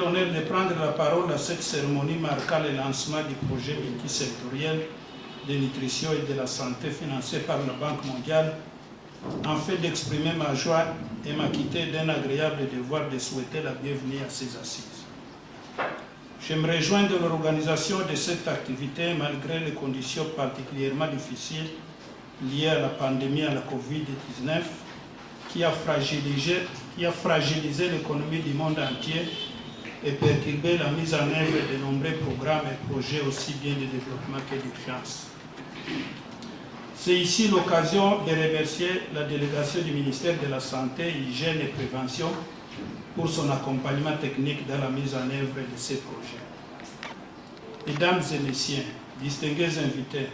l'honneur de prendre la parole à cette cérémonie marquant le lancement du projet multisectoriel de nutrition et de la santé financé par la Banque mondiale, en fait d'exprimer ma joie et m'acquitter d'un agréable devoir de souhaiter la bienvenue à ces assises. Je me rejoins de l'organisation de cette activité malgré les conditions particulièrement difficiles liées à la pandémie à la Covid-19 qui a fragilisé l'économie du monde entier et perturbé la mise en œuvre de nombreux programmes et projets aussi bien de développement que d'urgence. C'est ici l'occasion de remercier la délégation du ministère de la Santé, Hygiène et Prévention pour son accompagnement technique dans la mise en œuvre de ces projets. Mesdames et messieurs, distingués invités,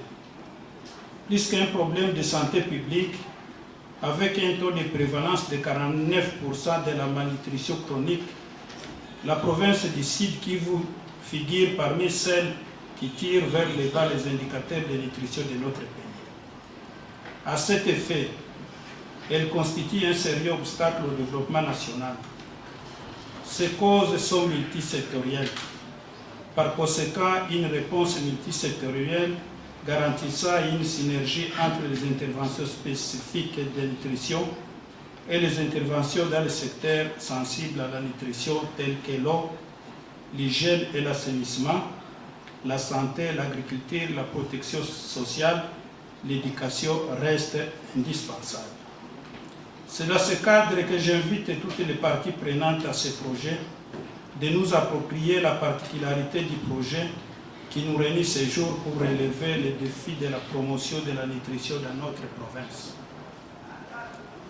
plus qu'un problème de santé publique, avec un taux de prévalence de 49% de la malnutrition chronique, la province du Sud-Kivu figure parmi celles qui tirent vers le bas les indicateurs de nutrition de notre pays. À cet effet, elle constitue un sérieux obstacle au développement national. Ces causes sont multisectorielles. Par conséquent, une réponse multisectorielle garantissant une synergie entre les interventions spécifiques de nutrition et les interventions dans les secteurs sensibles à la nutrition tels que l'eau, l'hygiène et l'assainissement, la santé, l'agriculture, la protection sociale, l'éducation reste indispensable. C'est dans ce cadre que j'invite toutes les parties prenantes à ce projet de nous approprier la particularité du projet qui nous réunit ce jour pour relever les défis de la promotion de la nutrition dans notre province.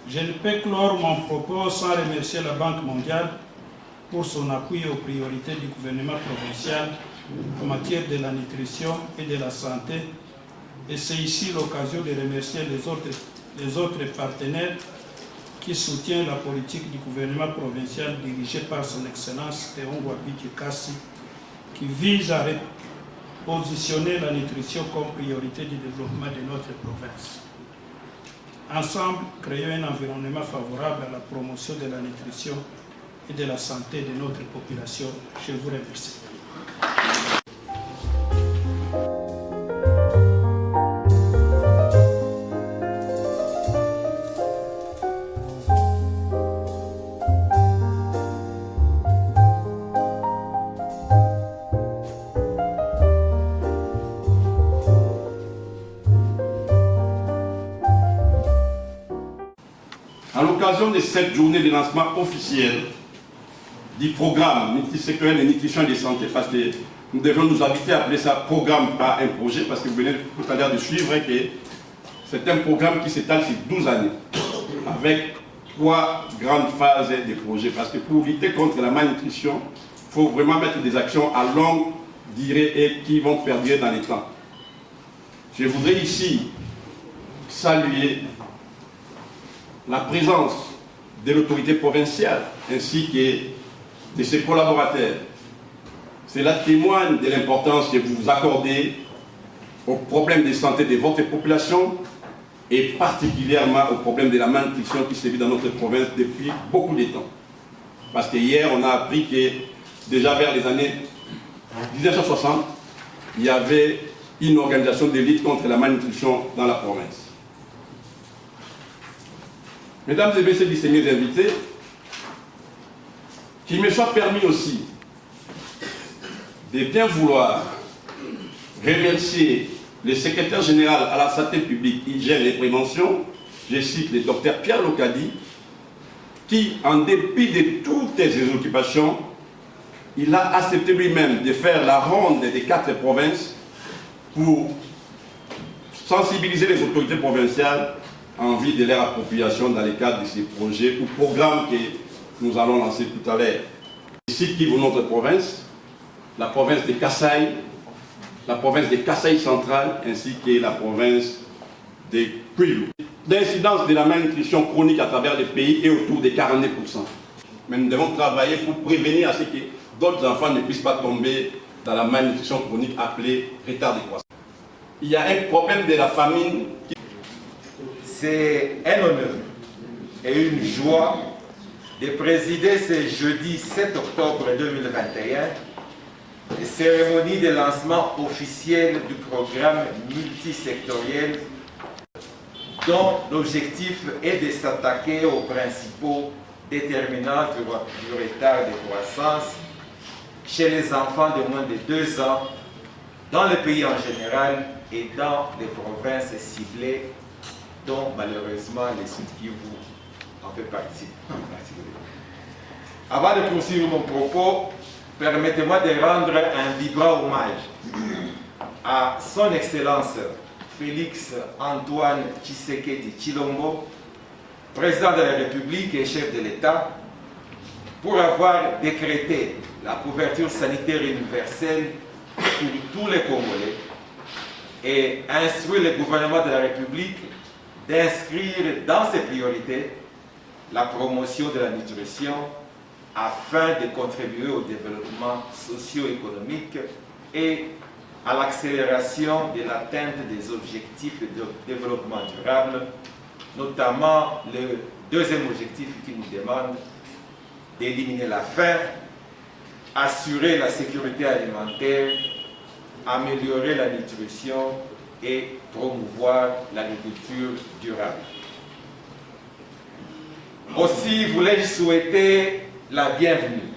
Je ne peux clore mon propos sans remercier la Banque mondiale pour son appui aux priorités du gouvernement provincial en matière de la nutrition et de la santé. Et c'est ici l'occasion de remercier les autres partenaires qui soutiennent la politique du gouvernement provincial dirigé par son Excellence Théon Wabiki Kassi, qui vise à positionner la nutrition comme priorité du développement de notre province. Ensemble, créons un environnement favorable à la promotion de la nutrition et de la santé de notre population. Je vous remercie. À l'occasion de cette journée de lancement officiel du programme multisectoriel de nutrition et de santé, parce que nous devons nous habituer à appeler ça programme, pas un projet, parce que vous venez tout à l'heure de suivre que c'est un programme qui s'étale sur 12 années, avec 3 grandes phases de projet. Parce que pour lutter contre la malnutrition, il faut vraiment mettre des actions à longue durée et qui vont perdurer dans le temps. Je voudrais ici saluer la présence de l'autorité provinciale ainsi que de ses collaborateurs. Cela témoigne de l'importance que vous accordez aux problèmes de santé de votre population et particulièrement aux problèmes de la malnutrition qui sévit dans notre province depuis beaucoup de temps. Parce que hier, on a appris que déjà vers les années 1960, il y avait une organisation de lutte contre la malnutrition dans la province. Mesdames et messieurs, distingués invités, qu'il me soit permis aussi de bien vouloir remercier le secrétaire général à la santé publique, hygiène et prévention, je cite le docteur Pierre Locadi, qui, en dépit de toutes ses occupations, il a accepté lui-même de faire la ronde des 4 provinces pour sensibiliser les autorités provinciales en vue de leur appropriation dans le cadre de ces projets ou programmes que nous allons lancer tout à l'heure. Ici, qui vaut notre province, la province de Kasaï, la province de Kasaï centrale, ainsi que la province de Kwilu. L'incidence de la malnutrition chronique à travers le pays est autour de 42%. Mais nous devons travailler pour prévenir à ce que d'autres enfants ne puissent pas tomber dans la malnutrition chronique appelée retard de croissance. Il y a un problème de la famine qui... C'est un honneur et une joie de présider ce jeudi 7 octobre 2021 la cérémonie de lancement officiel du programme multisectoriel dont l'objectif est de s'attaquer aux principaux déterminants du retard de croissance chez les enfants de moins de 2 ans, dans le pays en général et dans les provinces ciblées, dont malheureusement les Sud Kivu en fait partie. Avant de poursuivre mon propos, permettez-moi de rendre un vibrant hommage à son Excellence Félix Antoine Tshisekedi Tshilombo, président de la République et chef de l'État, pour avoir décrété la couverture sanitaire universelle pour tous les Congolais et instruit le gouvernement de la République d'inscrire dans ses priorités la promotion de la nutrition afin de contribuer au développement socio-économique et à l'accélération de l'atteinte des objectifs de développement durable, notamment le deuxième objectif qui nous demande d'éliminer la faim, assurer la sécurité alimentaire, améliorer la nutrition et promouvoir l'agriculture durable. Aussi, voulais-je souhaiter la bienvenue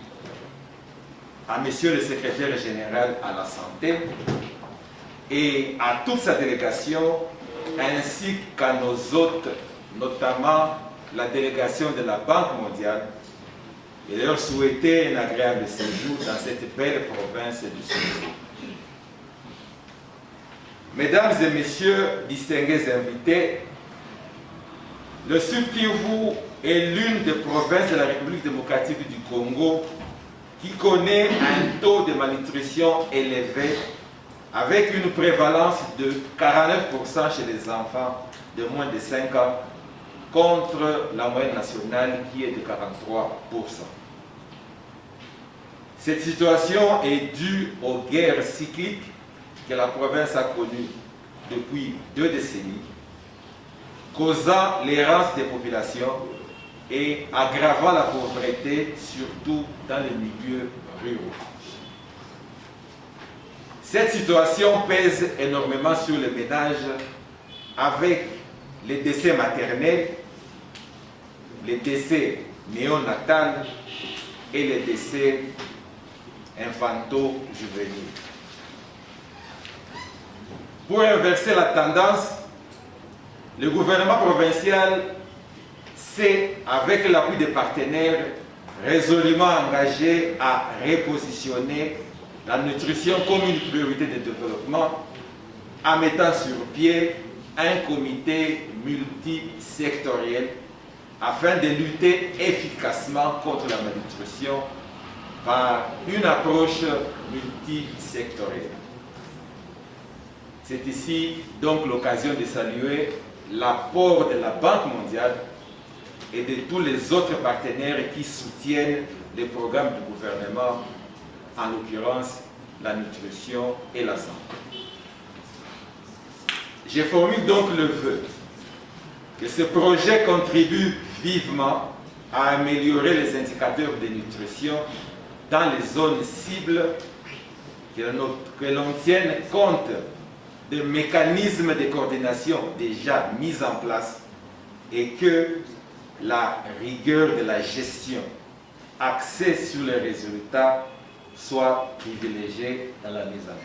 à Monsieur le Secrétaire Général à la Santé et à toute sa délégation, ainsi qu'à nos hôtes, notamment la délégation de la Banque mondiale, et leur souhaiter un agréable séjour dans cette belle province du Sud. Mesdames et messieurs, distingués invités, le Sud Kivu est l'une des provinces de la République démocratique du Congo qui connaît un taux de malnutrition élevé avec une prévalence de 49% chez les enfants de moins de 5 ans contre la moyenne nationale qui est de 43%. Cette situation est due aux guerres cycliques que la province a connues depuis 2 décennies, causant l'errance des populations et aggravant la pauvreté, surtout dans les milieux ruraux. Cette situation pèse énormément sur les ménages avec les décès maternels, les décès néonatals et les décès infantaux-juvéniles. Pour inverser la tendance, le gouvernement provincial s'est, avec l'appui des partenaires, résolument engagé à repositionner la nutrition comme une priorité de développement en mettant sur pied un comité multisectoriel afin de lutter efficacement contre la malnutrition par une approche multisectorielle. C'est ici donc l'occasion de saluer l'apport de la Banque mondiale et de tous les autres partenaires qui soutiennent les programmes du gouvernement, en l'occurrence la nutrition et la santé. Je formule donc le vœu que ce projet contribue vivement à améliorer les indicateurs de nutrition dans les zones cibles, que l'on tienne compte des mécanismes de coordination déjà mis en place et que la rigueur de la gestion axée sur les résultats soit privilégiée dans la mise en œuvre.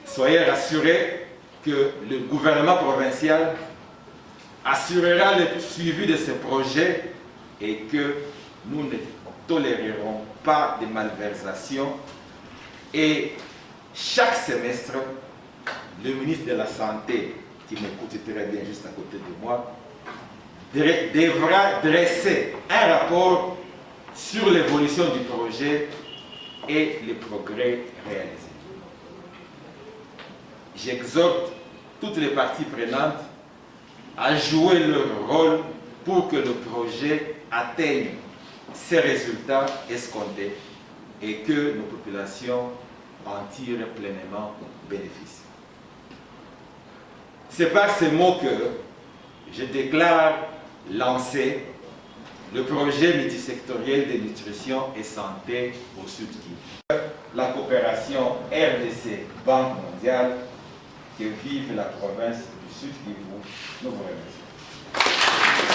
Soyez rassurés que le gouvernement provincial assurera le suivi de ce projet et que nous ne tolérerons pas de malversation et chaque semestre, le ministre de la Santé, qui m'écoute très bien juste à côté de moi, devra dresser un rapport sur l'évolution du projet et les progrès réalisés. J'exhorte toutes les parties prenantes à jouer leur rôle pour que le projet atteigne ses résultats escomptés et que nos populations en tirent pleinement bénéfice. C'est par ces mots que je déclare lancer le projet multisectoriel de nutrition et santé au Sud Kivu. La coopération RDC Banque mondiale, que vive la province du Sud Kivu. Nous vous remercions.